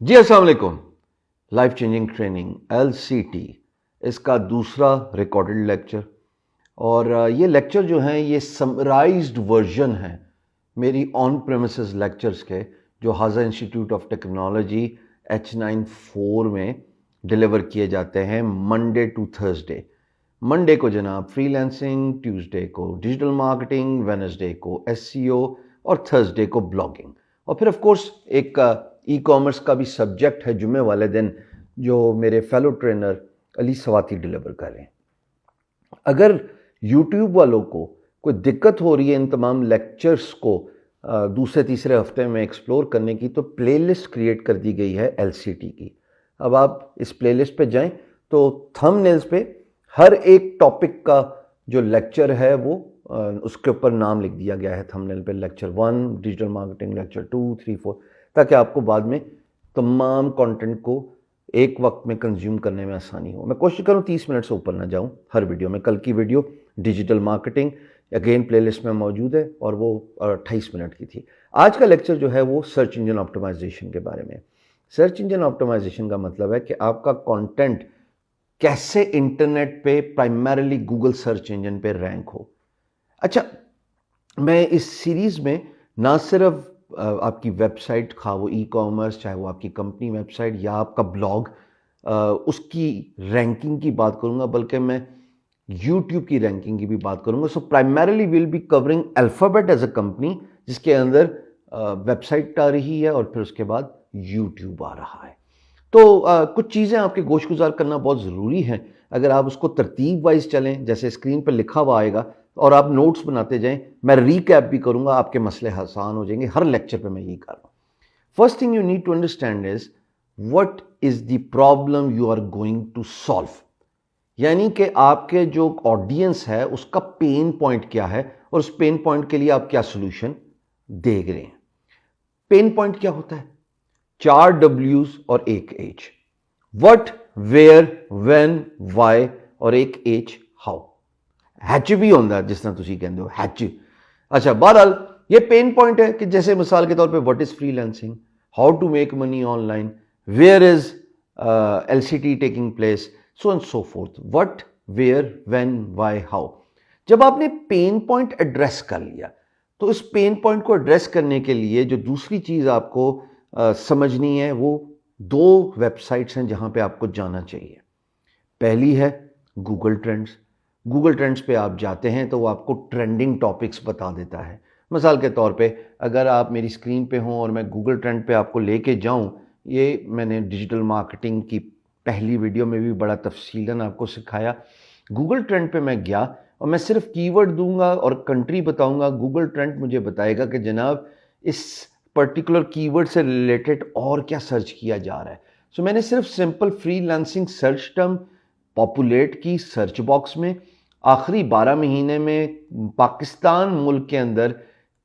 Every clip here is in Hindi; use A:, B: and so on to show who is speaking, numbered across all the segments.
A: जी अस्सलाम वालेकुम। लाइफ चेंजिंग ट्रेनिंग LCT इसका दूसरा रिकॉर्डेड लेक्चर और ये लेक्चर जो हैं ये समराइज्ड वर्जन है मेरी ऑन प्रेमिसेस लेक्चर्स के जो हाजा इंस्टीट्यूट ऑफ टेक्नोलॉजी H94 में डिलीवर किए जाते हैं मंडे टू थर्सडे। मंडे को जनाब फ्रीलांसिंग, ट्यूसडे को डिजिटल मार्केटिंग, वेडनेसडे को SEO और थर्सडे को ब्लॉगिंग। और फिर ऑफ कोर्स एक ई कॉमर्स का भी सब्जेक्ट है जुम्मे वाले दिन जो मेरे फेलो ट्रेनर अली सवाती डिलीवर कर रहे हैं। अगर यूट्यूब वालों को कोई दिक्कत हो रही है इन तमाम लेक्चर्स को दूसरे तीसरे हफ्ते में एक्सप्लोर करने की, तो प्लेलिस्ट क्रिएट कर दी गई है LCT की। अब आप इस प्लेलिस्ट पे जाएं तो थंबनेल्स पे हर एक टॉपिक का जो लेक्चर है वो उसके ऊपर नाम लिख दिया गया है थंबनेल पे। लेक्चर 1 डिजिटल मार्केटिंग, लेक्चर 2, 3, 4, ताकि आपको बाद में तमाम कंटेंट को एक वक्त में कंज्यूम करने में आसानी हो। मैं कोशिश करूं 30 मिनट से ऊपर ना जाऊं हर वीडियो में। कल की video digital marketing again playlist में मौजूद है और वो 28 मिनट की थी। आज का लेक्चर जो है वो सर्च इंजन ऑप्टिमाइजेशन के बारे में। सर्च इंजन ऑप्टिमाइजेशन का मतलब है कि आपका कंटेंट कैसे इंटरनेट पे प्राइमरीली गूगल सर्च इंजन पे रैंक हो। अच्छा, मैं इस सीरीज में ना सिर्फ आपकी वेबसाइट, खा वो ई कॉमर्स, चाहे वो आपकी कंपनी वेबसाइट या आपका ब्लॉग, उसकी रैंकिंग की बात करूंगा, बल्कि मैं यूट्यूब की रैंकिंग की भी बात करूंगा। So primarily will be covering alphabet as a company, जिसके अंदर वेबसाइट आ रही है और फिर उसके बाद यूट्यूब आ रहा है। तो कुछ चीज़ें आपके गोशगुजार करना बहुत ज़रूरी है। अगर आप उसको तरतीब वाइज चलें, जैसे स्क्रीन पर लिखा हुआ आएगा, और आप नोट्स बनाते जाएं, मैं रीकैप भी करूंगा, आपके मसले आसान हो जाएंगे। हर लेक्चर पे मैं यही कर रहा हूं। First thing you need to understand is what is the problem you are going to solve. यानी कि आपके जो ऑडियंस है उसका पेन पॉइंट क्या है और उस पेन पॉइंट के लिए आप क्या सोल्यूशन देख रहे हैं। पेन पॉइंट क्या होता है? 4 W's और एक H। What, where, when, why और एक H, हाउ। हैच भी होता जिस तरह तुम कहते हो हैच। अच्छा, बहरहाल ये पेन पॉइंट है कि जैसे मिसाल के तौर पे what is freelancing, how to make money online, where is LCT taking place, so and so forth. What, where, when, why, how. जब आपने पेन पॉइंट एड्रेस कर लिया तो इस पेन पॉइंट को एड्रेस करने के लिए जो दूसरी चीज आपको समझनी है वो 2 वेबसाइट्स हैं जहां पे आपको जाना चाहिए। पहली है गूगल ट्रेंड्स। गूगल ट्रेंड्स पे आप जाते हैं तो वो आपको ट्रेंडिंग टॉपिक्स बता देता है। मिसाल के तौर पे अगर आप मेरी स्क्रीन पे हों और मैं गूगल ट्रेंड पे आपको लेके जाऊं, ये मैंने डिजिटल मार्केटिंग की पहली वीडियो में भी बड़ा तफसीलन आपको सिखाया। गूगल ट्रेंड पे मैं गया और मैं सिर्फ कीवर्ड दूंगा और कंट्री बताऊंगा। गूगल ट्रेंड मुझे बताएगा कि जनाब इस पर्टिकुलर कीवर्ड से रिलेटेड और क्या सर्च किया जा रहा है। सो मैंने सिर्फ simple freelancing search term populate की सर्च बॉक्स में। आखिरी 12 महीने में पाकिस्तान मुल्क के अंदर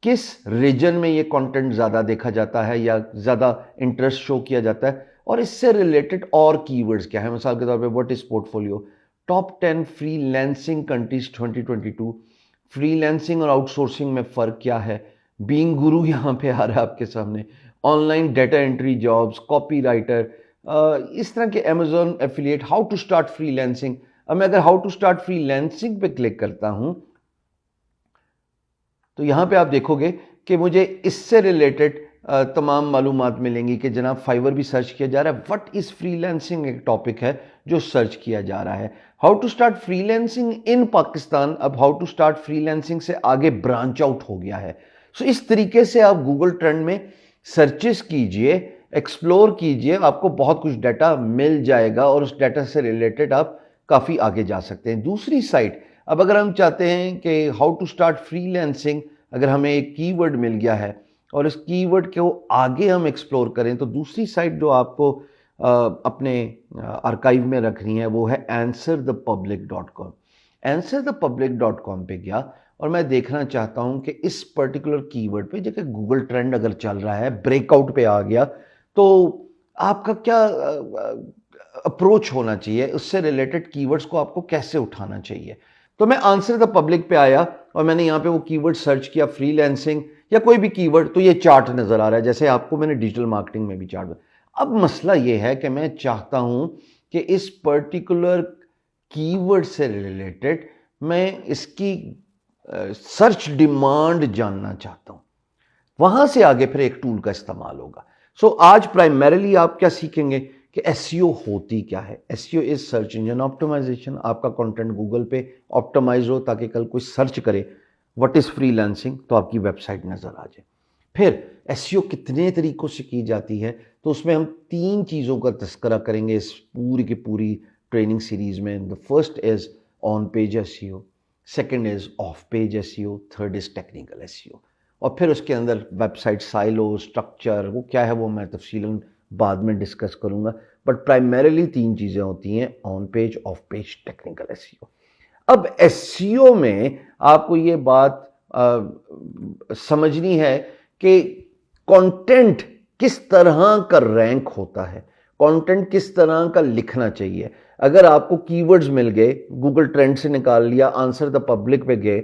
A: किस रीजन में ये कंटेंट ज़्यादा देखा जाता है या ज़्यादा इंटरेस्ट शो किया जाता है और इससे रिलेटेड और कीवर्ड्स क्या है। मिसाल के तौर पे what is portfolio, top 10 freelancing countries 2022, freelancing और आउटसोर्सिंग में फ़र्क क्या है, बीइंग गुरु यहाँ पे आ रहा है आपके सामने, online data entry jobs, copy writer, इस तरह के Amazon affiliate, how to start freelancing. अब मैं अगर हाउ टू स्टार्ट फ्रीलांसिंग पे क्लिक करता हूं तो यहां पे आप देखोगे कि मुझे इससे रिलेटेड तमाम मालूमात मिलेंगी कि जनाब फाइवर भी सर्च किया जा रहा है। व्हाट इज फ्रीलांसिंग एक टॉपिक है जो सर्च किया जा रहा है। हाउ टू स्टार्ट फ्रीलांसिंग इन पाकिस्तान, अब हाउ टू स्टार्ट फ्रीलांसिंग से आगे ब्रांच आउट हो गया है। सो इस तरीके से आप गूगल ट्रेंड में सर्चेस कीजिए, एक्सप्लोर कीजिए, आपको बहुत कुछ डाटा मिल जाएगा और उस डाटा से रिलेटेड आप काफ़ी आगे जा सकते हैं। दूसरी साइड, अब अगर हम चाहते हैं कि हाउ टू स्टार्ट फ्रीलांसिंग, अगर हमें एक कीवर्ड मिल गया है और इस कीवर्ड को आगे हम एक्सप्लोर करें, तो दूसरी साइट जो आपको अपने आर्काइव में रखनी है वो है answerthepublic.com। answerthepublic.com पे गया और मैं देखना चाहता हूं कि इस पर्टिकुलर कीवर्ड पे, जैसे गूगल ट्रेंड अगर चल रहा है, ब्रेकआउट पे आ गया, तो आपका क्या अप्रोच होना चाहिए, उससे रिलेटेड कीवर्ड्स को आपको कैसे उठाना चाहिए। तो मैं आंसर द पब्लिक पे आया और मैंने यहाँ पे वो कीवर्ड सर्च किया, फ्रीलांसिंग या कोई भी कीवर्ड, तो ये चार्ट नजर आ रहा है। जैसे आपको मैंने डिजिटल मार्केटिंग में भी चार्ट, अब मसला ये है कि मैं चाहता हूं कि इस पर्टिकुलर कीवर्ड से रिलेटेड मैं इसकी सर्च डिमांड जानना चाहता हूं। वहां से आगे फिर एक टूल का इस्तेमाल होगा। सो आज प्राइमरीली आप क्या सीखेंगे कि एसईओ होती क्या है। SEO is search engine optimization. आपका कंटेंट गूगल पे ऑप्टिमाइज हो ताकि कल कोई सर्च करे व्हाट इज फ्रीलांसिंग तो आपकी वेबसाइट नजर आ जाए। फिर एसईओ कितने तरीकों से की जाती है, तो उसमें हम 3 चीज़ों का तस्करा करेंगे इस पूरी की पूरी ट्रेनिंग सीरीज में। The first is on page SEO, second is of page SEO, third is technical SEO. और फिर उसके अंदर वेबसाइट साइलो स्ट्रक्चर वो क्या है वो मैं तफसीलन बाद में डिस्कस करूंगा। बट प्राइमरीली 3 चीज़ें होती हैं, on page, of page, technical SEO. अब एसईओ में आपको ये बात समझनी है कि कंटेंट किस तरह का रैंक होता है, कंटेंट किस तरह का लिखना चाहिए। अगर आपको कीवर्ड्स मिल गए, गूगल ट्रेंड से निकाल लिया, आंसर द पब्लिक पे गए,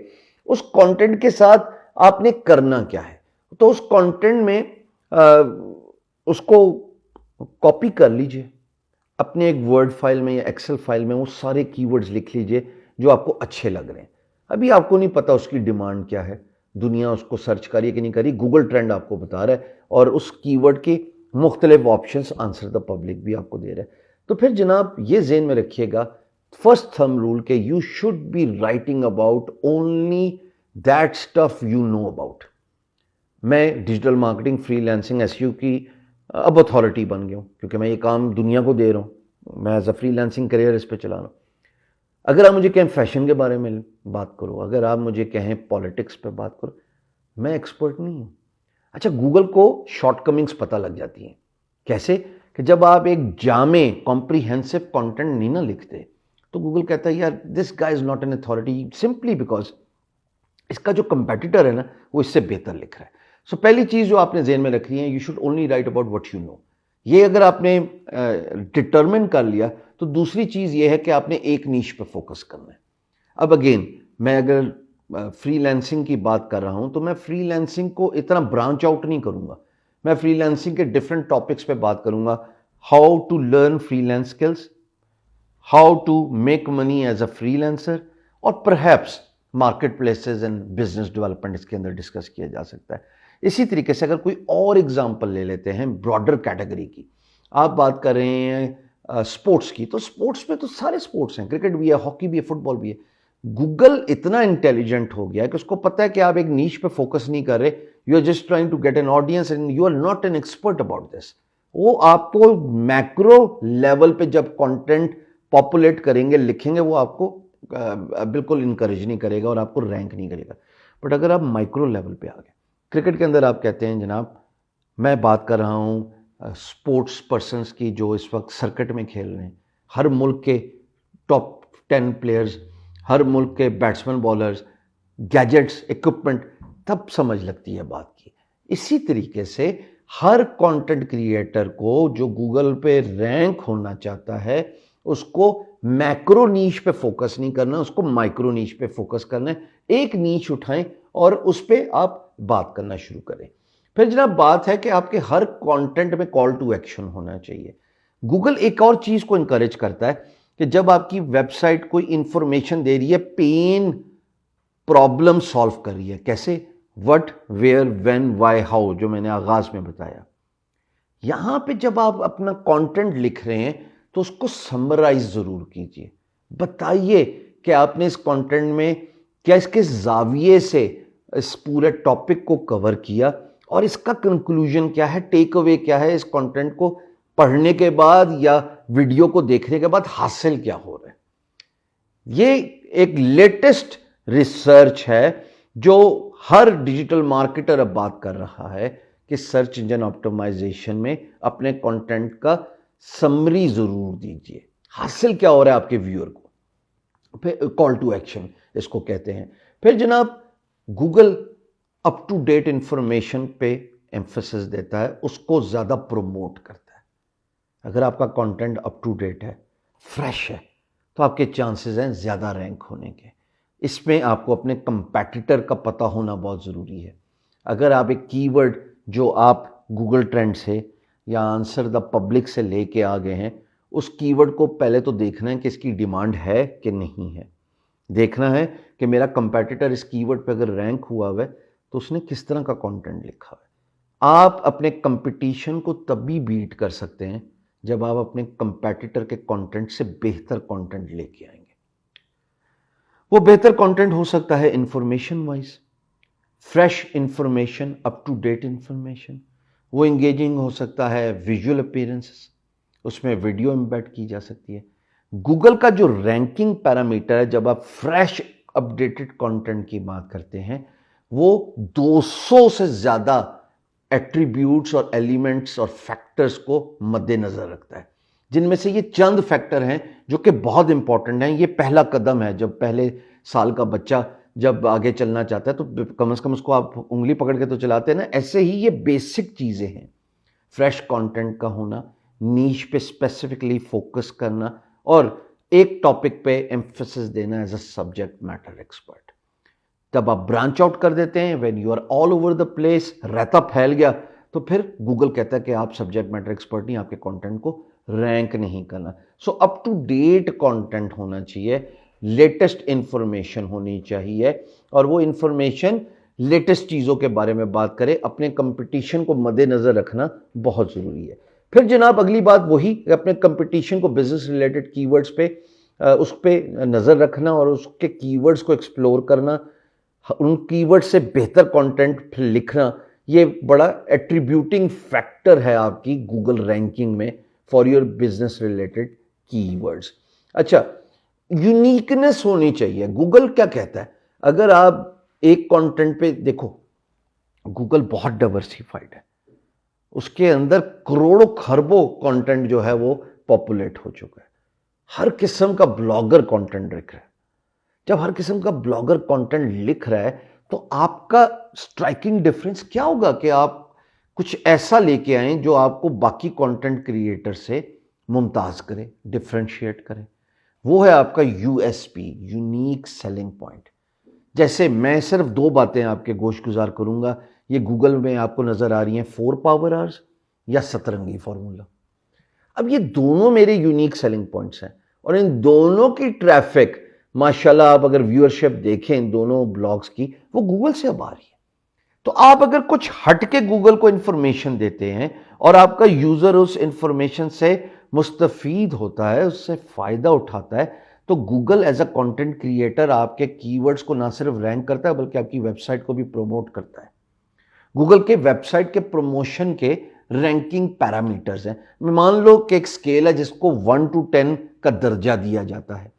A: उस कंटेंट के साथ आपने करना क्या है। तो उस कंटेंट में उसको कॉपी कर लीजिए अपने एक वर्ड फाइल में या एक्सेल फाइल में, वो सारे कीवर्ड्स लिख लीजिए जो आपको अच्छे लग रहे हैं। अभी आपको नहीं पता उसकी डिमांड क्या है, दुनिया उसको सर्च करी कि नहीं करी, गूगल ट्रेंड आपको बता रहा है और उस कीवर्ड के मुख्तलिफ ऑप्शंस आंसर द पब्लिक भी आपको दे रहा है। तो फिर जनाब ये ज़हन में रखिएगा, फर्स्ट थंब रूल के you should be writing about only that stuff you know about. मैं डिजिटल मार्केटिंग, फ्रीलांसिंग, एसईओ की अब अथॉरिटी बन गया हूँ क्योंकि मैं ये काम दुनिया को दे रहा हूँ। मैं एज अ फ्रीलांसिंग करियर इस पर चला रहा हूँ। अगर आप मुझे कहें फैशन के बारे में बात करो, अगर आप मुझे कहें पॉलिटिक्स पे बात करो, मैं एक्सपर्ट नहीं हूँ। अच्छा, गूगल को शॉर्टकमिंग्स पता लग जाती हैं। कैसे कि जब आप एक जामे कॉम्प्रीहेंसिव कंटेंट नहीं ना लिखते तो गूगल कहता है यार this guy is not an authority simply because इसका जो कंपेटिटर है ना वो इससे बेहतर लिख रहा है। सो पहली चीज़ जो आपने ज़हन में रखनी है, you should only right about what you know. ये अगर आपने डिटरमिन कर लिया तो दूसरी चीज़ ये है कि आपने एक नीश पे फोकस करना है। अब अगेन मैं अगर फ्रीलांसिंग की बात कर रहा हूं तो मैं फ्रीलांसिंग को इतना ब्रांच आउट नहीं करूंगा। मैं फ्रीलांसिंग के डिफरेंट टॉपिक्स पे बात करूंगा, how to learn freelance skills, how to make money as a freelancer, और perhaps market places and business development इसके अंदर डिस्कस किया जा सकता है। इसी तरीके से अगर कोई और एग्जाम्पल ले लेते हैं ब्रॉडर कैटेगरी की, आप बात कर रहे हैं स्पोर्ट्स की, तो स्पोर्ट्स में तो सारे स्पोर्ट्स हैं, क्रिकेट भी है, हॉकी भी है, फुटबॉल भी है। गूगल इतना इंटेलिजेंट हो गया है कि उसको पता है कि आप एक नीश पे फोकस नहीं कर रहे, you are just trying to get an audience and you are not an expert about this. वो आपको मैक्रो लेवल पे जब कंटेंट पॉपुलेट करेंगे, लिखेंगे, वो आपको बिल्कुल इनकरेज नहीं करेगा और आपको रैंक नहीं करेगा। बट अगर आप माइक्रो लेवल पे आ गए, क्रिकेट के अंदर आप कहते हैं जनाब मैं बात कर रहा हूँ स्पोर्ट्स पर्सनस की जो इस वक्त सर्किट में खेल रहे हैं, हर मुल्क के टॉप 10 प्लेयर्स, हर मुल्क के बैट्समैन बॉलर्स, गैजेट्स, इक्विपमेंट, तब समझ लगती है बात की। इसी तरीके से हर कंटेंट क्रिएटर को जो गूगल पे रैंक होना चाहता है उसको मैक्रो नीश पे फोकस नहीं करना, उसको माइक्रो नीश पे फोकस करना है। एक नीश उठाएं और उस पर आप बात करना शुरू करें। फिर जनाब बात है कि आपके हर कंटेंट में कॉल टू एक्शन होना चाहिए। गूगल एक और चीज को इंकरेज करता है कि जब आपकी वेबसाइट कोई इंफॉर्मेशन दे रही है, पेन प्रॉब्लम सॉल्व कर रही है, कैसे, what, where, when, why, how, जो मैंने आगाज में बताया। यहां पे जब आप अपना कंटेंट लिख रहे हैं तो उसको समराइज जरूर कीजिए। बताइए कि आपने इस कंटेंट में क्या इसके जाविये से इस पूरे टॉपिक को कवर किया और इसका कंक्लूजन क्या है, टेक अवे क्या है, इस कंटेंट को पढ़ने के बाद या वीडियो को देखने के बाद हासिल क्या हो रहा है। ये एक लेटेस्ट रिसर्च है जो हर डिजिटल मार्केटर अब बात कर रहा है कि सर्च इंजन ऑप्टिमाइजेशन में अपने कंटेंट का समरी जरूर दीजिए, हासिल क्या हो रहा है आपके व्यूअर को। फिर कॉल टू एक्शन इसको कहते हैं। फिर जनाब Google up to date information पे एम्फेसिस देता है, उसको ज्यादा प्रोमोट करता है। अगर आपका कंटेंट अप टू डेट है, फ्रेश है, तो आपके चांसेस हैं ज्यादा रैंक होने के। इसमें आपको अपने कंपैटिटर का पता होना बहुत ज़रूरी है। अगर आप एक कीवर्ड जो आप गूगल ट्रेंड से या आंसर द पब्लिक से लेके आ गए हैं, उस कीवर्ड को पहले तो देखना है कि इसकी डिमांड है कि नहीं है। देखना है कि मेरा कंपेटिटर इस कीवर्ड पे अगर रैंक हुआ है तो उसने किस तरह का कंटेंट लिखा है। आप अपने कंपटीशन को तभी बीट कर सकते हैं जब आप अपने कंपेटिटर के कंटेंट से बेहतर कंटेंट लेके आएंगे। वो बेहतर कंटेंट हो सकता है information wise, fresh information, up to date information. वो इंगेजिंग हो सकता है विजुअल अपीयरेंसेस, उसमें वीडियो एम्बेड की जा सकती है। गूगल का जो रैंकिंग पैरामीटर है, जब आप फ्रेश अपडेटेड कंटेंट की बात करते हैं, वो 200 से ज़्यादा एट्रीब्यूट्स और एलिमेंट्स और फैक्टर्स को मद्देनजर रखता है, जिनमें से ये चंद फैक्टर हैं जो कि बहुत इंपॉर्टेंट हैं। ये पहला कदम है, जब पहले साल का बच्चा जब आगे चलना चाहता है तो कम से कम उसको आप उंगली पकड़ के तो चलाते हैं ना, ऐसे ही ये बेसिक चीज़ें हैं। फ्रेश कंटेंट का होना, नीश पे स्पेसिफिकली फोकस करना और एक टॉपिक पे एम्फेसिस देना as a subject matter expert. तब आप ब्रांच आउट कर देते हैं, when you are all over the place, रहता फैल गया, तो फिर गूगल कहता है कि आप सब्जेक्ट मैटर एक्सपर्ट नहीं, आपके कंटेंट को रैंक नहीं करना। So up to date content होना चाहिए, लेटेस्ट इंफॉर्मेशन होनी चाहिए, और वो इंफॉर्मेशन लेटेस्ट चीज़ों के बारे में बात करे। अपने कंपटीशन को मद्देनजर रखना बहुत ज़रूरी है। फिर जनाब अगली बात वही, अपने कंपटीशन को बिजनेस रिलेटेड कीवर्ड्स पे उस पर नज़र रखना और उसके कीवर्ड्स को एक्सप्लोर करना, उन कीवर्ड से बेहतर कंटेंट लिखना। ये बड़ा एट्रीब्यूटिंग फैक्टर है आपकी गूगल रैंकिंग में for your business related keywords. अच्छा, यूनिकनेस होनी चाहिए। गूगल क्या कहता है, अगर आप एक कंटेंट पे देखो, गूगल बहुत डाइवर्सिफाइड है, उसके अंदर करोड़ों खरबों कंटेंट जो है वो पॉपुलेट हो चुका है। हर किस्म का ब्लॉगर कंटेंट लिख रहा है। जब हर किस्म का ब्लॉगर कंटेंट लिख रहा है तो आपका स्ट्राइकिंग डिफरेंस क्या होगा कि आप कुछ ऐसा लेके आए जो आपको बाकी कंटेंट क्रिएटर से मुमताज करे, डिफरेंशिएट करे। वो है आपका यूएसपी, यूनिक सेलिंग पॉइंट। जैसे मैं सिर्फ दो बातें आपके गोशगुजार करूंगा, ये गूगल में आपको नजर आ रही हैं, 4 पावर आवर्स या सतरंगी फॉर्मूला। अब ये दोनों मेरे यूनिक सेलिंग पॉइंट्स हैं और इन दोनों की ट्रैफिक माशाल्लाह, आप अगर व्यूअरशिप देखें इन दोनों ब्लॉग्स की, वो गूगल से अब आ रही है। तो आप अगर कुछ हट के गूगल को इंफॉर्मेशन देते हैं और आपका यूजर उस इंफॉर्मेशन से मुस्तफीद होता है, उससे फायदा उठाता है, तो Google as a content creator आपके कीवर्ड्स को ना सिर्फ रैंक करता है बल्कि आपकी वेबसाइट को भी प्रमोट करता है। गूगल के वेबसाइट के प्रमोशन के रैंकिंग पैरामीटर्स हैं। मान लो कि एक स्केल है जिसको 1 to 10 का दर्जा दिया जाता है।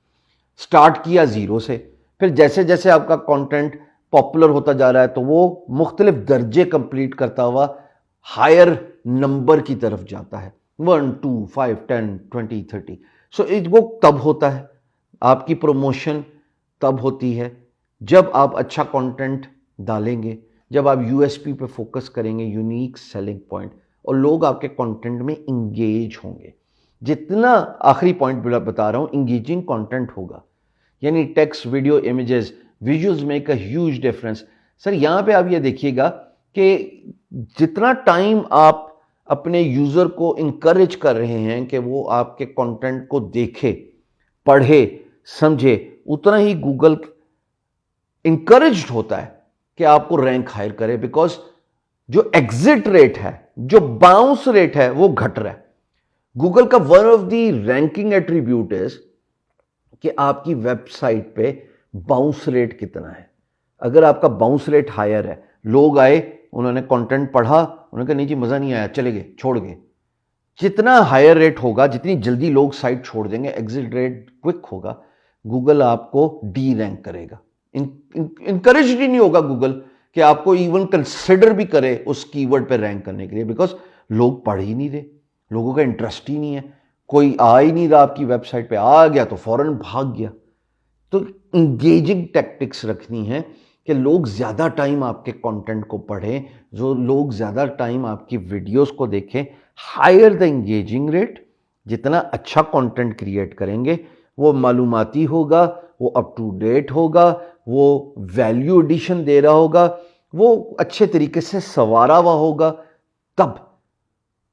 A: स्टार्ट किया 0 से, फिर जैसे जैसे आपका कंटेंट पॉपुलर होता जा रहा है तो वो मुख्तलिफ दर्जे कंप्लीट करता हुआ हायर नंबर की तरफ जाता है, 1 2 5 10 20 30। सो वो तब होता है, आपकी प्रमोशन तब होती है जब आप अच्छा कंटेंट डालेंगे, जब आप यूएसपी पे फोकस करेंगे, यूनिक सेलिंग पॉइंट, और लोग आपके कंटेंट में इंगेज होंगे। जितना आखिरी पॉइंट बता रहा हूं, इंगेजिंग कंटेंट होगा, यानी text, video, images, visuals make a huge difference. Sir यहां पे आप ये देखिएगा कि जितना टाइम आप अपने यूजर को इंकरेज कर रहे हैं कि वो आपके कंटेंट को देखे, पढ़े, समझे, उतना ही गूगल इंकरेज्ड होता है कि आपको रैंक हायर करे, बिकॉज जो एग्जिट रेट है, जो बाउंस रेट है, वो घट रहा है। गूगल का one of the ranking attribute is कि आपकी वेबसाइट पे बाउंस रेट कितना है। अगर आपका बाउंस रेट हायर है, लोग आए, उन्होंने कंटेंट पढ़ा, उन्होंने कहा नहीं जी मजा नहीं आया, चले गए, छोड़ गए। जितना हायर रेट होगा, जितनी जल्दी लोग साइट छोड़ देंगे, एग्जिट रेट क्विक होगा, गूगल आपको डी रैंक करेगा। इंकरेज ही नहीं होगा गूगल कि आपको इवन कंसिडर भी करे उस कीवर्ड पे रैंक करने के लिए, बिकॉज लोग पढ़ ही नहीं रहे, लोगों का इंटरेस्ट ही नहीं है, कोई आ ही नहीं रहा आपकी वेबसाइट पे, आ गया तो फौरन भाग गया। तो इंगेजिंग टैक्टिक्स रखनी है कि लोग ज़्यादा टाइम आपके कंटेंट को पढ़ें, जो लोग ज़्यादा टाइम आपकी वीडियोस को देखें। हायर द इंगेजिंग रेट, जितना अच्छा कंटेंट क्रिएट करेंगे, वो मालूमाती होगा, वो अप टू डेट होगा, वो वैल्यू एडिशन दे रहा होगा, वो अच्छे तरीके से संवारा हुआ होगा, तब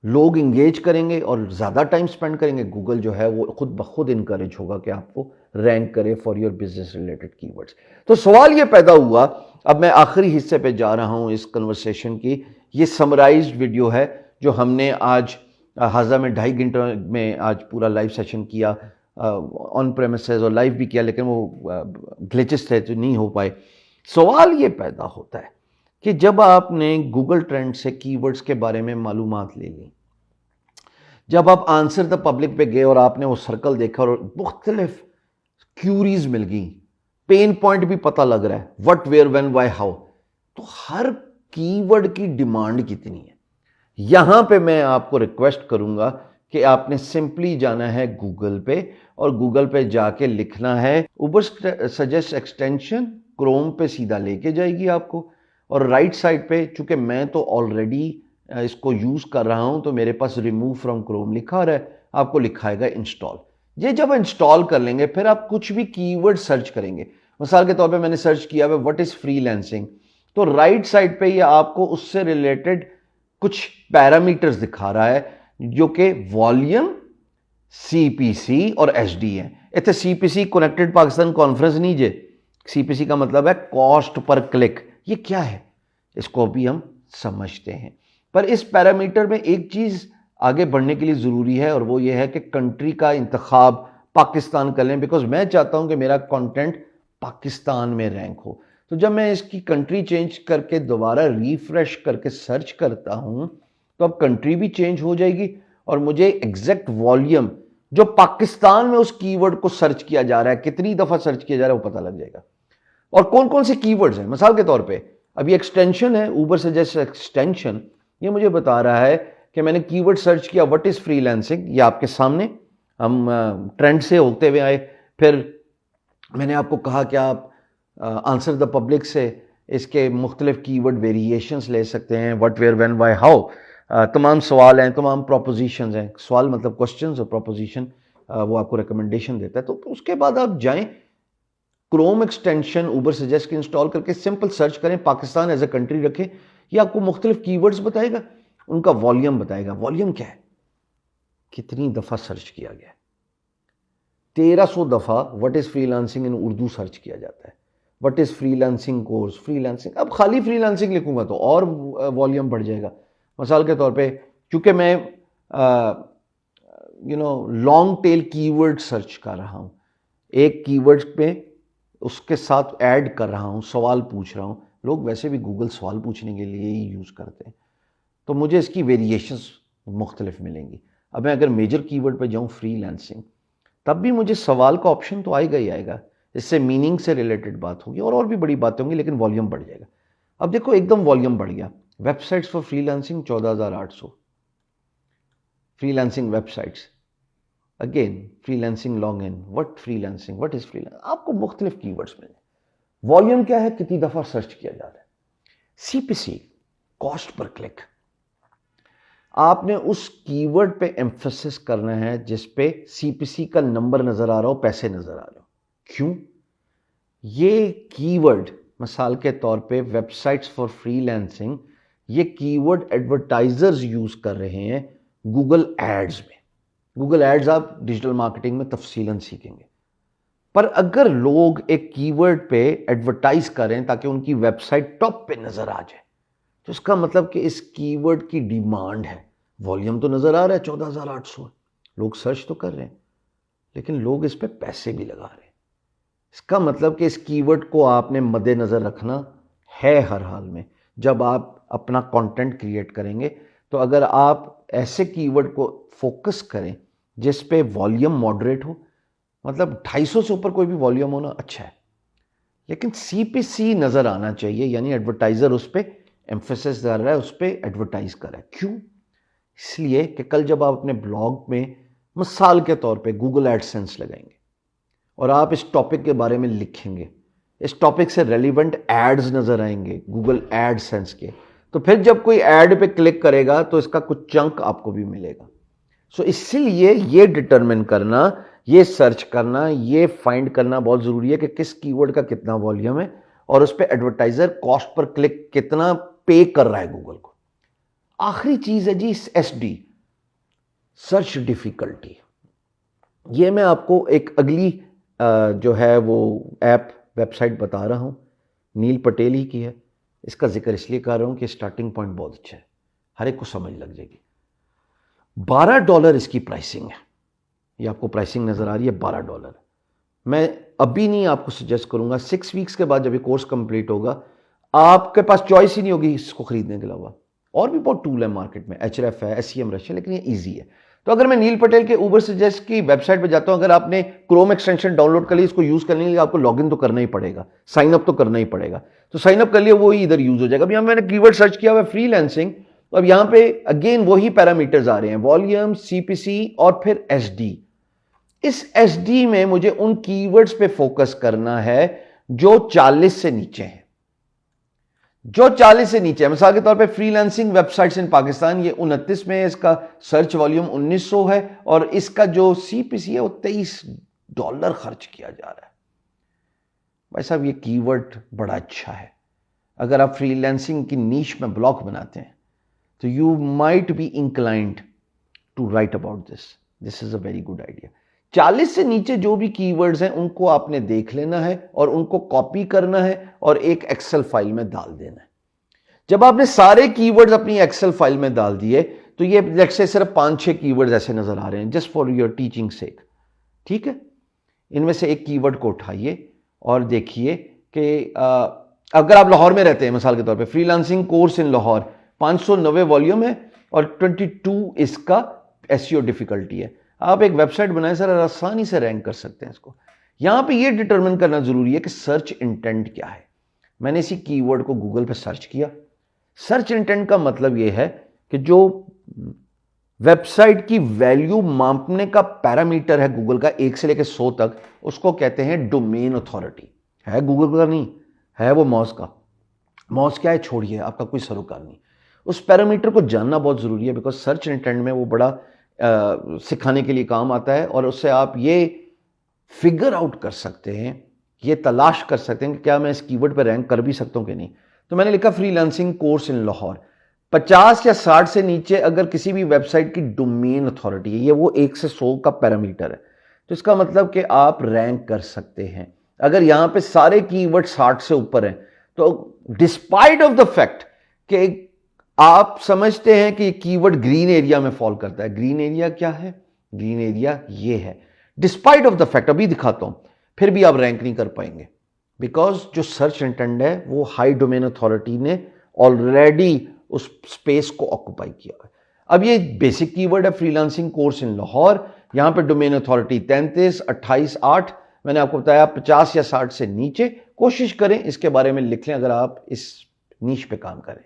A: लोग इंगेज करेंगे और ज़्यादा टाइम स्पेंड करेंगे, गूगल जो है वो खुद ब खुद इनकरेज होगा कि आपको रैंक करे for your business related keywords. तो सवाल ये पैदा हुआ, अब मैं आखिरी हिस्से पे जा रहा हूँ इस कन्वर्सेशन की। ये समराइज्ड वीडियो है जो हमने आज हाजा में 2.5 घंटे में आज पूरा लाइव सेशन किया, ऑन प्रेमिसेस और लाइव भी किया, लेकिन वो ग्लिचेस थे तो नहीं हो पाए। सवाल ये पैदा होता है कि जब आपने गूगल ट्रेंड से कीवर्ड्स के बारे में मालूमात ले ली, जब आप आंसर द पब्लिक पे गए और आपने वो सर्कल देखा और मुख्तलिफ क्यूरीज मिल गई, पेन पॉइंट भी पता लग रहा है, what, where, when, why, how, तो हर कीवर्ड की डिमांड कितनी है। यहां पे मैं आपको रिक्वेस्ट करूंगा कि आपने सिंपली जाना है गूगल पे और गूगल पे जाके लिखना है उबर सजेस्ट एक्सटेंशन, क्रोम पे सीधा लेके जाएगी आपको, और राइट साइड पे, चूंकि मैं तो ऑलरेडी इसको यूज कर रहा हूं तो मेरे पास रिमूव फ्रॉम क्रोम लिखा रहा है, आपको लिखाएगा इंस्टॉल। ये जब इंस्टॉल कर लेंगे फिर आप कुछ भी कीवर्ड सर्च करेंगे। मिसाल के तौर पे मैंने सर्च किया है व्हाट इज फ्रीलांसिंग, तो राइट साइड पे ये आपको उससे रिलेटेड कुछ पैरामीटर्स दिखा रहा है जो कि वॉल्यूम, सीपीसी और एचडी है। इतने सीपीसी कनेक्टेड पाकिस्तान कॉन्फ्रेंस नहीं जे, सीपीसी का मतलब है कॉस्ट पर क्लिक। ये क्या है इसको भी हम समझते हैं, पर इस पैरामीटर में एक चीज आगे बढ़ने के लिए जरूरी है और वो ये है कि कंट्री का इंतखाब पाकिस्तान कर लें, बिकॉज मैं चाहता हूं कि मेरा कंटेंट पाकिस्तान में रैंक हो। तो जब मैं इसकी कंट्री चेंज करके दोबारा रिफ्रेश करके सर्च करता हूं तो अब कंट्री भी चेंज हो जाएगी और मुझे एग्जैक्ट वॉल्यूम जो पाकिस्तान में उस कीवर्ड को सर्च किया जा रहा है, कितनी दफा सर्च किया जा रहा है, वो पता लग जाएगा। और कौन कौन से कीवर्ड्स हैं, मिसाल के तौर पे अब ये एक्सटेंशन है उबर सजेस्ट एक्सटेंशन, ये मुझे बता रहा है कि मैंने कीवर्ड सर्च किया व्हाट इज फ्रीलांसिंग, ये आपके सामने हम ट्रेंड से होते हुए आए। फिर मैंने आपको कहा कि आप आंसर द पब्लिक से इसके मुख्तलिफ कीवर्ड वेरिएशंस ले सकते हैं, what, where, when, why, how, तमाम सवाल हैं, तमाम प्रोपोजिशंस हैं, सवाल मतलब क्वेश्चंस और प्रोपोजिशन वो आपको रिकमेंडेशन देता है। तो उसके बाद आप जाएं क्रोम एक्सटेंशन उबर सजेस्ट के इंस्टॉल करके सिंपल सर्च करें, पाकिस्तान एज ए कंट्री रखें, ये आपको मुख्तलिफ कीवर्ड्स बताएगा, उनका वॉल्यूम बताएगा। वॉल्यूम क्या है, कितनी दफा सर्च किया गया, 1300 दफा what is freelancing in Urdu search किया जाता है, what is freelancing course, freelancing. अब खाली फ्रीलांसिंग लिखूंगा तो और वॉल्यूम बढ़ जाएगा। मिसाल के तौर पे क्योंकि मैं लॉन्ग टेल कीवर्ड सर्च कर रहा हूं, एक कीवर्ड पे उसके साथ ऐड कर रहा हूं, सवाल पूछ रहा हूं, लोग वैसे भी गूगल सवाल पूछने के लिए ही यूज करते हैं, तो मुझे इसकी वेरिएशंस मुख्तलिफ मिलेंगी। अब मैं अगर मेजर कीवर्ड पे जाऊं फ्रीलांसिंग, तब भी मुझे सवाल का ऑप्शन तो आएगा ही आएगा, इससे मीनिंग से रिलेटेड बात होगी और भी बड़ी बातें होंगी, लेकिन वॉल्यूम बढ़ जाएगा। अब देखो एकदम वॉल्यूम बढ़ गया, websites for freelancing 14,800, freelancing websites, again freelancing log in, what freelancing, what is freelancing, आपको मुख्तलिफ कीवर्ड्स मिले। वॉल्यूम क्या है, कितनी दफा सर्च किया जा रहा है। सीपीसी, कॉस्ट पर क्लिक, आपने उस कीवर्ड पे एम्फेसिस करना है जिस पे सीपीसी का नंबर नजर आ रहा हो, पैसे नजर आ रहे हो। क्यों? ये कीवर्ड मिसाल के तौर पे वेबसाइट्स फॉर फ्रीलांसिंग, ये कीवर्ड एडवर्टाइजर्स यूज कर रहे हैं गूगल एड्स में। गूगल एड्स आप डिजिटल मार्केटिंग में तफसीलन सीखेंगे, पर अगर लोग एक कीवर्ड पे एडवर्टाइज करें ताकि उनकी वेबसाइट टॉप पे नजर आ जाए, तो इसका मतलब कि इस कीवर्ड की डिमांड है। वॉल्यूम तो नजर आ रहा है 14,800, लोग सर्च तो कर रहे हैं, लेकिन लोग इस पे पैसे भी लगा रहे हैं। इसका मतलब कि इस कीवर्ड को आपने मद्देनजर रखना है हर हाल में जब आप अपना कंटेंट क्रिएट करेंगे। तो अगर आप ऐसे कीवर्ड को फोकस करें जिस पे वॉल्यूम मॉडरेट हो, मतलब 250 से ऊपर कोई भी वॉल्यूम होना अच्छा है, लेकिन सीपीसी नजर आना चाहिए, यानी एडवर्टाइजर उस पर एम्फेसिस कर रहा है, उस पर एडवर्टाइज कर रहा है। क्यों? इसलिए कि कल जब आप अपने ब्लॉग में मिसाल के तौर पे गूगल एडसेंस लगाएंगे और आप इस टॉपिक के बारे में लिखेंगे, इस टॉपिक से रेलिवेंट एड्स नजर आएंगे गूगल एडसेंस के, तो फिर जब कोई एड पे क्लिक करेगा तो इसका कुछ चंक आपको भी मिलेगा। सो इसीलिए ये डिटरमिन करना, ये सर्च करना, ये फाइंड करना बहुत जरूरी है कि किस कीवर्ड का कितना वॉल्यूम है और उस पर एडवर्टाइजर कॉस्ट पर क्लिक कितना पे कर रहा है गूगल को। आखिरी चीज है जी एसडी, सर्च डिफिकल्टी, ये मैं आपको एक अगली जो है वो ऐप वेबसाइट बता रहा हूँ, नील पटेल ही की है। इसका जिक्र इसलिए कर रहा हूँ कि स्टार्टिंग पॉइंट बहुत अच्छा है, हर एक को समझ लग जाएगी। $12 इसकी प्राइसिंग है, ये आपको प्राइसिंग नज़र आ रही है, $12। मैं अभी नहीं आपको सजेस्ट करूंगा, 6 वीक्स के बाद जब ये कोर्स कंप्लीट होगा आपके पास चॉइस ही नहीं होगी इसको खरीदने के अलावा। और भी बहुत टूल है मार्केट में, HRF है, SEMrush है, लेकिन ये ईजी है। तो अगर मैं नील पटेल के उबर सजेस्ट की वेबसाइट पे जाता हूं, अगर आपने क्रोम एक्सटेंशन डाउनलोड कर लिया, इसको यूज करने के लिए आपको लॉगिन तो करना ही पड़ेगा, साइन अप तो करना ही पड़ेगा। तो साइन अप कर लिया, वो ही इधर यूज हो जाएगा। अब यहां मैंने कीवर्ड सर्च किया हुआ है फ्रीलांसिंग, तो अब यहां पे अगेन वही पैरामीटर्स आ रहे हैं, वॉल्यूम, CPC और फिर SD। इस SD में मुझे उन कीवर्ड्स पे फोकस करना है जो 40 से नीचे हैं, जो 40 से नीचे है। मिसाल के तौर पे फ्रीलांसिंग वेबसाइट्स इन पाकिस्तान, ये 29 में है, इसका सर्च वॉल्यूम 1900 है और इसका जो CPC है वो $23 खर्च किया जा रहा है। भाई साहब, ये कीवर्ड बड़ा अच्छा है। अगर आप फ्रीलांसिंग की नीश में ब्लॉग बनाते हैं तो you might be inclined to write about this is a very good idea. 40 से नीचे जो भी कीवर्ड्स हैं उनको आपने देख लेना है और उनको कॉपी करना है और एक एक्सेल फाइल में डाल देना है। जब आपने सारे कीवर्ड्स अपनी एक्सेल फाइल में डाल दिए तो ये लेट्स से सिर्फ 5-6 कीवर्ड्स ऐसे नजर आ रहे हैं, जस्ट फॉर योर टीचिंग सेक, ठीक है। इनमें से एक कीवर्ड को उठाइए और देखिए कि अगर आप लाहौर में रहते हैं, मिसाल के तौर पे freelancing course in Lahore, 590 volume है और 22 इसका SEO डिफिकल्टी है। आप एक वेबसाइट बनाए सर, आसानी से रैंक कर सकते हैं इसको। यहां पे ये डिटरमिन करना जरूरी है कि सर्च इंटेंट क्या है। मैंने इसी कीवर्ड को गूगल पे सर्च किया। सर्च इंटेंट का मतलब यह है कि जो वेबसाइट की वैल्यू मापने का पैरामीटर है गूगल का 1 से लेकर 100 तक, उसको कहते हैं डोमेन अथॉरिटी। है गूगल का नहीं, है वो मॉस का। मॉस क्या है छोड़िए, आपका कोई सरोकार नहीं। उस पैरामीटर को जानना बहुत जरूरी है, बिकॉज सर्च इंटेंट में वो बड़ा सिखाने के लिए काम आता है और उससे आप ये फिगर आउट कर सकते हैं, ये तलाश कर सकते हैं कि क्या मैं इस कीवर्ड पर रैंक कर भी सकता हूं कि नहीं। तो मैंने लिखा फ्रीलांसिंग कोर्स इन लाहौर। 50 या 60 से नीचे अगर किसी भी वेबसाइट की डोमेन अथॉरिटी है, ये वो 1 से 100 का पैरामीटर है, तो इसका मतलब कि आप रैंक कर सकते हैं। अगर यहां पे सारे कीवर्ड 60 से ऊपर हैं तो डिस्पाइट ऑफ द फैक्ट कि आप समझते हैं कि कीवर्ड ग्रीन एरिया में फॉल करता है। ग्रीन एरिया क्या है? ग्रीन एरिया ये है। डिस्पाइट ऑफ द फैक्ट, अभी दिखाता हूं, फिर भी आप रैंक नहीं कर पाएंगे, बिकॉज जो सर्च इंटेंट है वो हाई डोमेन अथॉरिटी ने ऑलरेडी उस स्पेस को ऑक्यूपाई किया है। अब ये बेसिक कीवर्ड है फ्रीलांसिंग कोर्स इन लाहौर, यहां पे डोमेन अथॉरिटी 33, 28, 8, मैंने आपको बताया 50 या 60 से नीचे। कोशिश करें इसके बारे में लिख लें अगर आप इस नीश पे काम करें।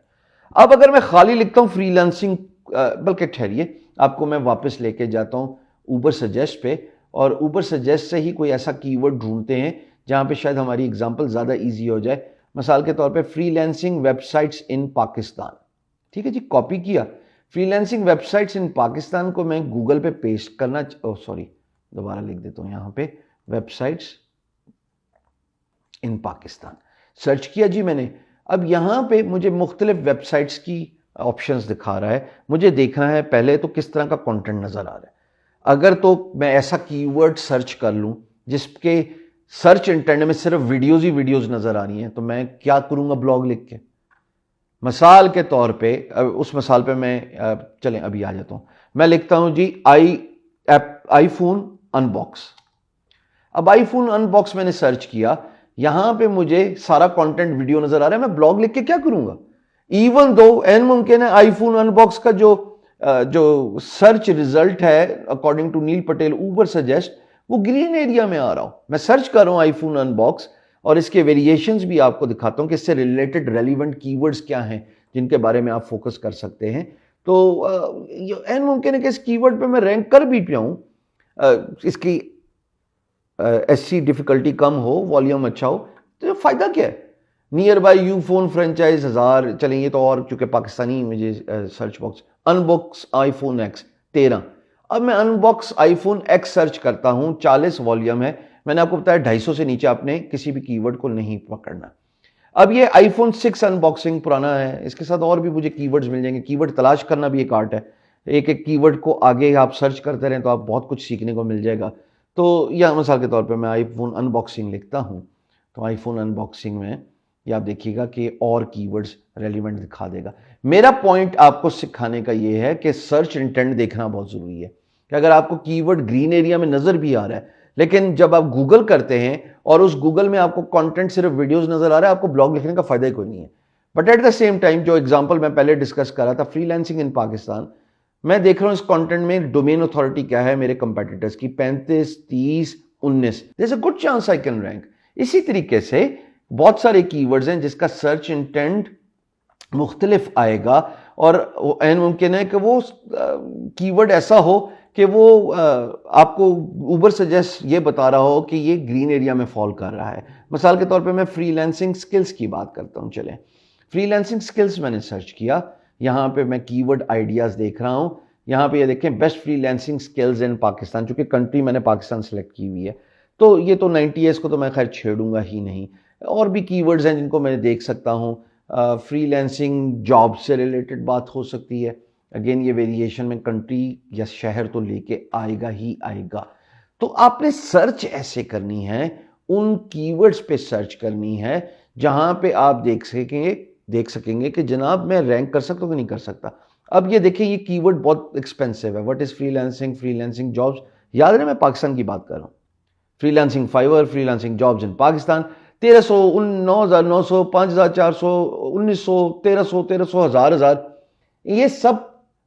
A: अब अगर मैं खाली लिखता हूं फ्रीलांसिंग, बल्कि ठहरिए, आपको मैं वापस लेके जाता हूं उबर सजेस्ट पे, और उबर सजेस्ट से ही कोई ऐसा कीवर्ड ढूंढते हैं जहां पे शायद हमारी एग्जांपल ज्यादा इजी हो जाए। मिसाल के तौर पे फ्रीलांसिंग वेबसाइट्स इन पाकिस्तान, ठीक है जी, कॉपी किया। फ्रीलांसिंग वेबसाइट्स इन पाकिस्तान को मैं गूगल पे पेस्ट करना, दोबारा लिख देता हूं यहां पे, वेबसाइट्स इन पाकिस्तान सर्च किया जी मैंने। अब यहां पे मुझे मुख्तलिफ वेबसाइट्स की ऑप्शंस दिखा रहा है। मुझे देखना है पहले तो किस तरह का कंटेंट नजर आ रहा है। अगर तो मैं ऐसा कीवर्ड सर्च कर लूं जिसके सर्च इंटेंट में सिर्फ वीडियोज ही वीडियोज नजर आ रही हैं, तो मैं क्या करूंगा ब्लॉग लिख के। मिसाल के तौर पे उस मिसाल पे मैं चलें अभी आ जाता हूं, मैं लिखता हूं जी आईफोन अनबॉक्स। अब आईफोन अनबॉक्स मैंने सर्च किया, यहां पे मुझे सारा कंटेंट वीडियो नजर आ रहा है। मैं ब्लॉग लिख के क्या करूंगा? इवन दो एन मुमकिन है आईफोन अनबॉक्स का जो सर्च रिजल्ट है according to Neil Patel Ubersuggest, वो ग्रीन एरिया में आ रहा हूं। मैं सर्च कर रहा हूं आईफोन अनबॉक्स और इसके वेरिएशंस भी आपको दिखाता हूं कि इससे रिलेटेड रेलिवेंट कीवर्ड्स क्या हैं जिनके बारे में आप फोकस कर सकते हैं। तो एन मुमकिन है कि इस कीवर्ड पे मैं रैंक कर भी पाऊं, इसकी SC डिफिकल्टी कम हो, वॉल्यूम अच्छा हो, तो फायदा क्या है? Near by you phone franchise 1000, चलेंगे तो और चूंकि पाकिस्तानी मुझे search box unbox iPhone X 13। अब मैं अनबॉक्स आईफोन X सर्च करता हूं, 40 वॉल्यूम है। मैंने आपको बताया 250 से नीचे आपने किसी भी कीवर्ड को नहीं पकड़ना। अब ये आईफोन 6 अनबॉक्सिंग पुराना है, इसके साथ और भी मुझे कीवर्ड्स मिल जाएंगे। कीवर्ड तलाश करना भी एक आर्ट है। एक एक कीवर्ड को आगे आप सर्च करते रहें तो आप बहुत कुछ सीखने को मिल जाएगा। तो या मिसाल के तौर पे मैं आईफोन अनबॉक्सिंग लिखता हूँ, तो आईफोन अनबॉक्सिंग में ये आप देखिएगा कि और कीवर्ड्स रेलिवेंट दिखा देगा। मेरा पॉइंट आपको सिखाने का ये है कि सर्च इंटेंट देखना बहुत ज़रूरी है, कि अगर आपको कीवर्ड ग्रीन एरिया में नज़र भी आ रहा है, लेकिन जब आप गूगल करते हैं और उस गूगल में आपको कंटेंट सिर्फ वीडियोस नज़र आ रहा है, आपको ब्लॉग लिखने का फ़ायदा ही कोई नहीं है। But at the same time जो एग्जाम्पल मैं पहले डिस्कस कर रहा था, फ्रीलांसिंग इन पाकिस्तान, मैं देख रहा हूं इस कंटेंट में डोमेन अथॉरिटी क्या है मेरे कंपेटिटर्स की, 35, 30, 19। There is a good chance I can rank. इसी तरीके से बहुत सारे कीवर्ड्स हैं जिसका सर्च इंटेंट मुख्तलिफ आएगा, और एन मुमकिन है कि वो कीवर्ड ऐसा हो कि वो आपको ऊबर सजेस्ट ये बता रहा हो कि ये ग्रीन एरिया में फॉल कर रहा है। मिसाल के तौर पे मैं फ्रीलांसिंग स्किल्स की बात करता हूँ। चलें, फ्रीलांसिंग स्किल्स मैंने सर्च किया, यहाँ पे मैं कीवर्ड आइडियाज़ देख रहा हूँ। यहाँ पे ये देखें, best freelancing skills in Pakistan, चूंकि कंट्री मैंने पाकिस्तान सेलेक्ट की हुई है, तो ये तो 90 ईयर्स को तो मैं खैर छेड़ूंगा ही नहीं। और भी कीवर्ड्स हैं जिनको मैं देख सकता हूँ। फ्रीलांसिंग जॉब से रिलेटेड बात हो सकती है। अगेन ये वेरिएशन में कंट्री या शहर तो लेके आएगा ही आएगा। तो आपने सर्च ऐसे करनी है, उन कीवर्ड्स पे सर्च करनी है जहां पे आप देख सकेंगे कि जनाब मैं रैंक कर सकता हूं कि नहीं कर सकता। अब ये देखिए, ये कीवर्ड बहुत एक्सपेंसिव है। What is freelancing, freelancing jobs, याद रहे मैं पाकिस्तान की बात कर रहा हूं। Freelancing Fiverr, freelancing jobs in Pakistan 1300, 9,900, 5,400, 1,900, 1,300, 1,300, हजार, ये सब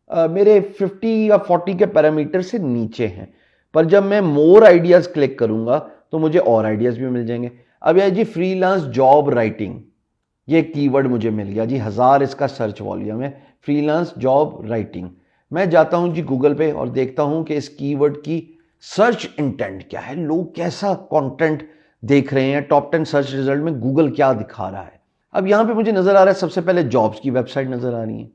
A: मेरे 50 या 40 के पैरामीटर से नीचे हैं। पर जब मैं मोर आइडियाज क्लिक करूंगा तो मुझे और आइडियाज भी मिल जाएंगे। अब यह जी फ्रीलांस जॉब राइटिंग, ये कीवर्ड मुझे मिल गया जी, 1000 इसका सर्च वॉल्यूम है, फ्रीलांस जॉब राइटिंग। मैं जाता हूं जी गूगल पे और देखता हूं कि इस कीवर्ड की सर्च इंटेंट क्या है, लोग कैसा कंटेंट देख रहे हैं, टॉप 10 सर्च रिजल्ट में गूगल क्या दिखा रहा है। अब यहां पे मुझे नजर आ रहा है, सबसे पहले जॉब्स की वेबसाइट नजर आ रही है,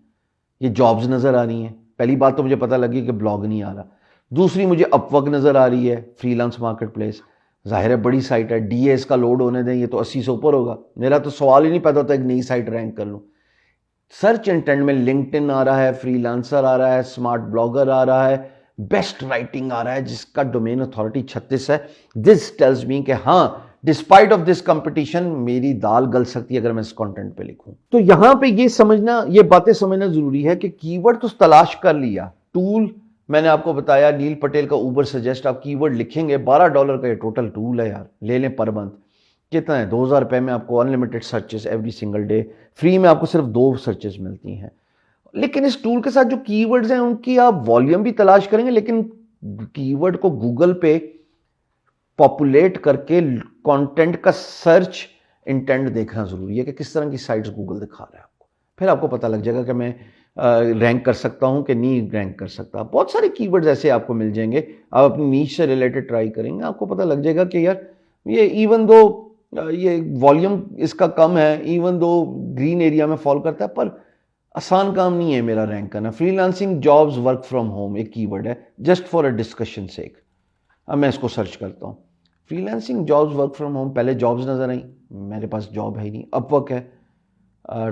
A: ये जॉब्स नजर आ रही हैं। पहली बात तो मुझे पता लगी कि ब्लॉग नहीं आ रहा। दूसरी, मुझे अपवर्क नजर आ रही है, फ्रीलांस मार्केट प्लेस, जाहिर है बड़ी साइट है, डीए इसका लोड होने दें, ये तो 80 से ऊपर होगा। मेरा तो सवाल ही नहीं पैदा होता एक नई साइट रैंक कर लूं। सर्च इंटेंट में लिंक्डइन आ रहा है, फ्रीलांसर आ रहा है, स्मार्ट ब्लॉगर आ रहा है, बेस्ट राइटिंग आ रहा है जिसका डोमेन अथॉरिटी 36 है। दिस टेल्स मी कि हाँ, डिस्पाइट ऑफ दिस कंपटीशन मेरी दाल गल सकती है अगर मैं इस कंटेंट पे लिखूं। तो यहां पे ये समझना, ये बातें समझना जरूरी है कि कीवर्ड तो तलाश कर लिया, टूल मैंने आपको बताया, नील पटेल का ऊबर सजेस्ट, आप कीवर्ड लिखेंगे, $12 का ये टोटल टूल है यार, ले लें पर मंथ। कितना है, 2,000 रुपए में आपको unlimited searches every single day, free में आपको सिर्फ 2 सर्चेस मिलती हैं। लेकिन इस टूल के साथ जो कीवर्ड्स हैं उनकी आप वॉल्यूम भी तलाश करेंगे, लेकिन कीवर्ड को गूगल पे पॉपुलेट करके कंटेंट का सर्च इंटेंट देखना जरूरी है कि किस तरह की साइट्स गूगल दिखा रहा है आपको। फिर आपको पता लग जाएगा कि मैं रैंक कर सकता हूं कि नहीं रैंक कर सकता। बहुत सारे कीवर्ड्स ऐसे आपको मिल जाएंगे, आप अपनी नीश से रिलेटेड ट्राई करेंगे, आपको पता लग जाएगा कि यार ये इवन दो ये वॉल्यूम इसका कम है, इवन दो ग्रीन एरिया में फॉल करता है, पर आसान काम नहीं है मेरा रैंक करना। Freelancing jobs work from home एक कीवर्ड है, जस्ट फॉर अ डिस्कशन सेक। अब मैं इसको सर्च करता हूँ, freelancing jobs work from home, पहले जॉब्स नजर आई, मेरे पास जॉब है ही नहीं। अपवर्क है,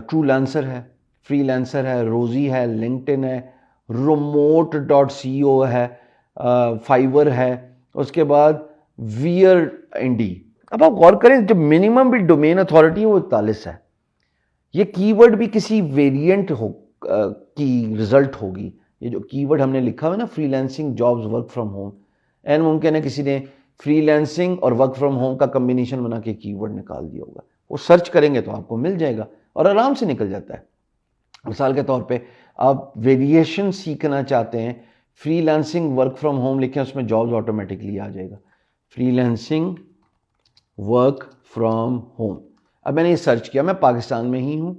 A: ट्रूलांसर है, फ्रीलांसर है, रोजी है, लिंक्डइन है, remote.co है, फाइवर है, उसके बाद वियर इंडी। अब आप गौर करें, जो मिनिमम भी डोमेन अथॉरिटी है वो 41 है। ये कीवर्ड भी किसी वेरिएंट की रिजल्ट होगी। ये जो कीवर्ड हमने लिखा हुआ है ना, freelancing jobs work from home, एन मुमकिन है किसी ने फ्रीलांसिंग और वर्क फ्रॉम होम का कॉम्बिनेशन बना के कीवर्ड निकाल दिया होगा। वो सर्च करेंगे तो आपको मिल जाएगा और आराम से निकल जाता है। मिसाल के तौर पे आप वेरिएशन सीखना चाहते हैं, फ्रीलांसिंग वर्क फ्रॉम होम लिखें, उसमें जॉब्स ऑटोमेटिकली आ जाएगा, फ्रीलांसिंग वर्क फ्रॉम होम। अब मैंने ये सर्च किया, मैं पाकिस्तान में ही हूं।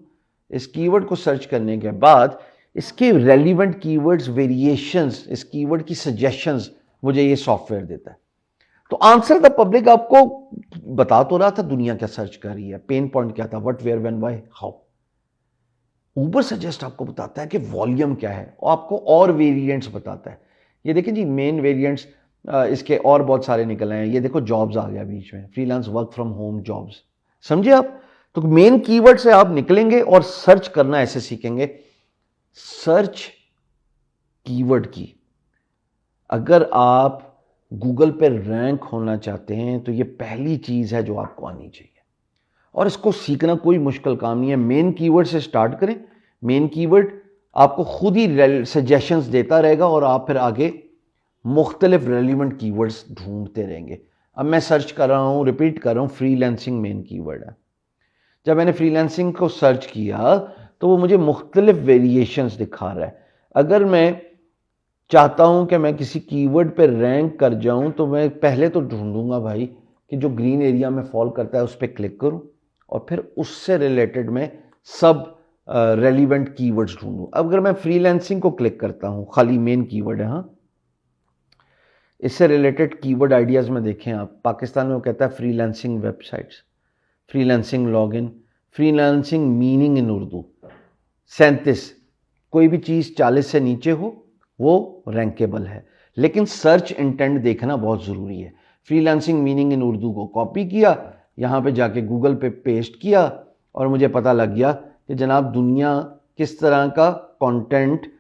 A: इस कीवर्ड को सर्च करने के बाद इसके रेलिवेंट कीवर्ड्स, वेरिएशंस, इस कीवर्ड की सजेशंस मुझे ये सॉफ्टवेयर देता है। तो आंसर द पब्लिक आपको बता तो रहा था दुनिया क्या सर्च कर रही है, पेन पॉइंट क्या था, what, where, when, why, how. Ubersuggest आपको बताता है कि वॉल्यूम क्या है और आपको और वेरिएंट्स बताता है। ये देखिए जी, मेन वेरिएंट्स इसके और बहुत सारे निकल आए हैं। ये देखो जॉब्स आ गया बीच में, freelance work from home jobs, समझे आप। तो मेन कीवर्ड से आप निकलेंगे और सर्च करना ऐसे सीखेंगे। सर्च कीवर्ड की। अगर आप गूगल पे रैंक होना चाहते हैं तो ये पहली चीज़ है जो आपको आनी चाहिए, और इसको सीखना कोई मुश्किल काम नहीं है। मेन कीवर्ड से स्टार्ट करें। मेन कीवर्ड आपको खुद ही सजेशंस देता रहेगा और आप फिर आगे मुख्तलिफ रेलिवेंट कीवर्ड्स ढूंढते रहेंगे। अब मैं सर्च कर रहा हूँ, रिपीट कर रहा हूँ, फ्रीलांसिंग मेन कीवर्ड है। जब मैंने फ्रीलांसिंग को सर्च किया तो वो मुझे मुख्तलिफ वेरिएशंस दिखा रहा है। अगर मैं चाहता हूं कि मैं किसी कीवर्ड पे रैंक कर जाऊं तो मैं पहले तो ढूंढूंगा भाई कि जो ग्रीन एरिया में फॉल करता है उस पर क्लिक करूं, और फिर उससे रिलेटेड मैं सब रेलिवेंट कीवर्ड्स ढूंढूं। अब अगर मैं फ्रीलांसिंग को क्लिक करता हूं, खाली मेन कीवर्ड है, हाँ, इससे रिलेटेड कीवर्ड आइडियाज में देखें आप, पाकिस्तान में वो कहता है freelancing websites, freelancing login, freelancing meaning in Urdu 37। कोई भी चीज़ 40 से नीचे हो वो रैंकेबल है, लेकिन सर्च इंटेंट देखना बहुत ज़रूरी है। फ्रीलांसिंग मीनिंग इन उर्दू को कॉपी किया, यहाँ पे जाके गूगल पे पेस्ट किया, और मुझे पता लग गया कि जनाब दुनिया किस तरह का कंटेंट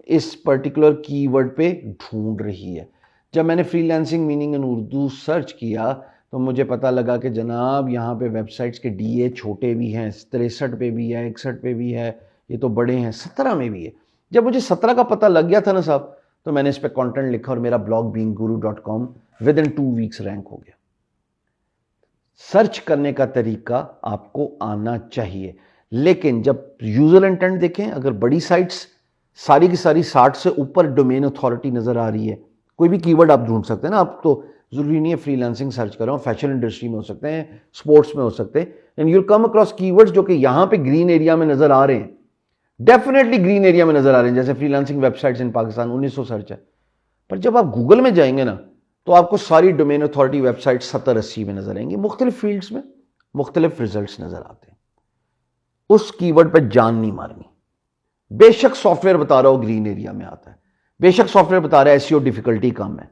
A: इस पर्टिकुलर कीवर्ड पे ढूंढ रही है। जब मैंने freelancing meaning in Urdu search किया तो मुझे पता लगा कि जनाब यहाँ पे वेबसाइट्स के डीए छोटे भी हैं, 63 पे भी है, 61 पे भी है, ये तो बड़े हैं, 17 में भी है। जब मुझे 17 का पता लग गया था ना साहब, तो मैंने इस पर कंटेंट लिखा और मेरा blog beinguru.com with in 2 weeks rank हो गया। सर्च करने का तरीका आपको आना चाहिए, लेकिन जब यूजर इंटेंट देखें, अगर बड़ी साइट्स सारी की सारी 60 से ऊपर डोमेन अथॉरिटी नजर आ रही है, कोई भी कीवर्ड आप ढूंढ सकते हैं ना, आप तो जरूरी नहीं है फ्रीलांसिंग सर्च कर रहा हूं, फैशन इंडस्ट्री में हो सकते हैं, स्पोर्ट्स में हो सकते हैं, and you'll come across keywords जो कि यहां पे ग्रीन एरिया में नजर आ रहे हैं, डेफिनेटली ग्रीन एरिया में नजर आ रहे हैं, जैसे फ्रीलांसिंग वेबसाइट्स इन पाकिस्तान 1900 सर्च है। पर जब आप गूगल में जाएंगे ना तो आपको सारी डोमेन अथॉरिटी वेबसाइट 70-80 में नजर आएंगी, मुख्तलिफ फील्ड्स में मुख्तलिफ रिजल्ट्स नजर आते हैं। उस कीवर्ड पर जान नहीं मारनी। बेशक सॉफ्टवेयर बता रहा हो ग्रीन एरिया में आता है, बेशक सॉफ्टवेयर बता रहा है एसईओ डिफिकल्टी कम है।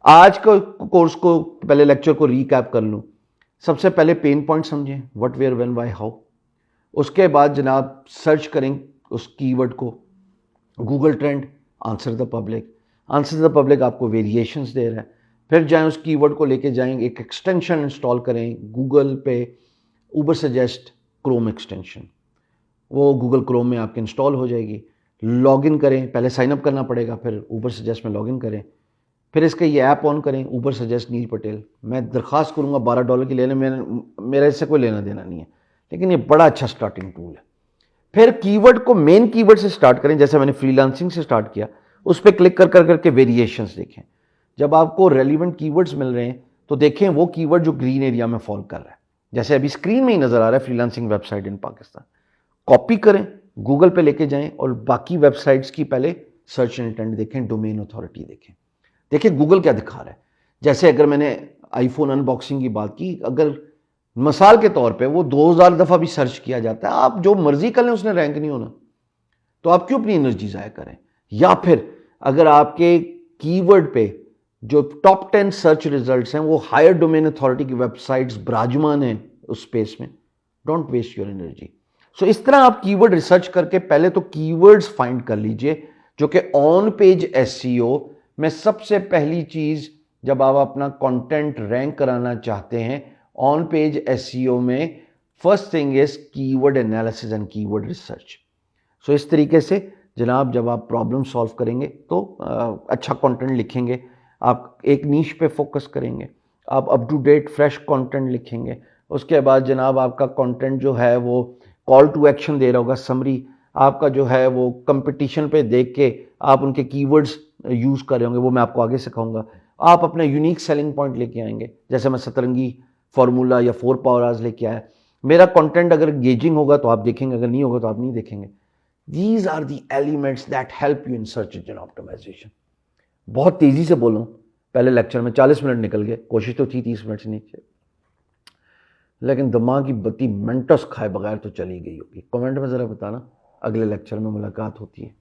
A: आज को कोर्स को, पहले लेक्चर को रिकैप कर लूं। सबसे पहले पेन पॉइंट समझें, what, where, when, why, how. उसके बाद जनाब सर्च करें उस कीवर्ड को, Google trend, answer the public. Answer the public आपको वेरिएशंस दे रहा है। फिर जाएं उस कीवर्ड को लेके जाएं, एक एक्सटेंशन इंस्टॉल करें गूगल पे, उबर सजेस्ट क्रोम एक्सटेंशन, वो गूगल क्रोम में आपके इंस्टॉल हो जाएगी। लॉगिन करें, पहले साइन अप करना पड़ेगा, फिर उबर सजेस्ट में लॉगिन करें, फिर इसका ये ऐप ऑन करें, उबर सजेस्ट नील पटेल। मैं दरख्वास्त करूंगा $12 की लेने, मेरा इससे कोई लेना देना नहीं है, लेकिन ये बड़ा अच्छा स्टार्टिंग टूल है। फिर कीवर्ड को मेन कीवर्ड से स्टार्ट करें, जैसे मैंने फ्रीलांसिंग से स्टार्ट किया, उस पर क्लिक कर करके वेरिएशंस देखें। जब आपको रेलिवेंट कीवर्ड्स मिल रहे हैं तो देखें वो कीवर्ड जो ग्रीन एरिया में फॉल कर रहा है, जैसे अभी स्क्रीन में ही नजर आ रहा है फ्रीलांसिंग वेबसाइट इन पाकिस्तान। कॉपी करें, गूगल पे लेके जाएं और बाकी वेबसाइट्स की पहले सर्च इंटेंट देखें, डोमेन अथॉरिटी देखें, देखिए गूगल क्या दिखा रहा है। जैसे अगर मैंने आईफोन अनबॉक्सिंग की बात की, अगर मिसाल के तौर पे वो 2000 दफा भी सर्च किया जाता है, आप जो मर्जी कर लें उसने रैंक नहीं होना, तो आप क्यों अपनी एनर्जी जाया करें। या फिर अगर आपके कीवर्ड पे जो टॉप 10 सर्च रिजल्ट्स हैं वो हायर डोमेन अथॉरिटी की वेबसाइट्स विराजमान हैं उस स्पेस में, डोंट वेस्ट योर एनर्जी। सो इस तरह आप कीवर्ड रिसर्च करके पहले तो कीवर्ड्स फाइंड कर लीजिए, जो कि ऑन पेज एसईओ में सबसे पहली चीज, जब आप अपना कंटेंट रैंक कराना चाहते हैं ऑन पेज एसईओ में, first thing is keyword analysis and keyword research. So इस तरीके से जनाब जब आप प्रॉब्लम सॉल्व करेंगे तो अच्छा कंटेंट लिखेंगे, आप एक नीश पे फोकस करेंगे, आप up to date fresh content लिखेंगे। उसके बाद जनाब आपका कंटेंट जो है वो कॉल टू एक्शन दे रहा होगा, समरी आपका जो है वो कंपटीशन पे देख के आप उनके कीवर्ड्स यूज कर रहे होंगे, वो मैं आपको आगे सिखाऊंगा। आप अपना यूनिक सेलिंग पॉइंट लेके आएंगे, जैसे मैं सतरंगी फार्मूला या 4 पावर आवर्स लेके आया। मेरा कंटेंट अगर एंगेजिंग होगा तो आप देखेंगे, अगर नहीं होगा तो आप नहीं देखेंगे। These are the elements that help you in search engine optimization। बहुत तेजी से बोलूं, पहले लेक्चर में 40 मिनट निकल गए, कोशिश तो थी 30 मिनट से नीचे, लेकिन दिमाग की बत्ती मेंटस खाए बगैर तो चली गई होगी। कमेंट में जरा बताना, अगले लेक्चर में मुलाकात होती है।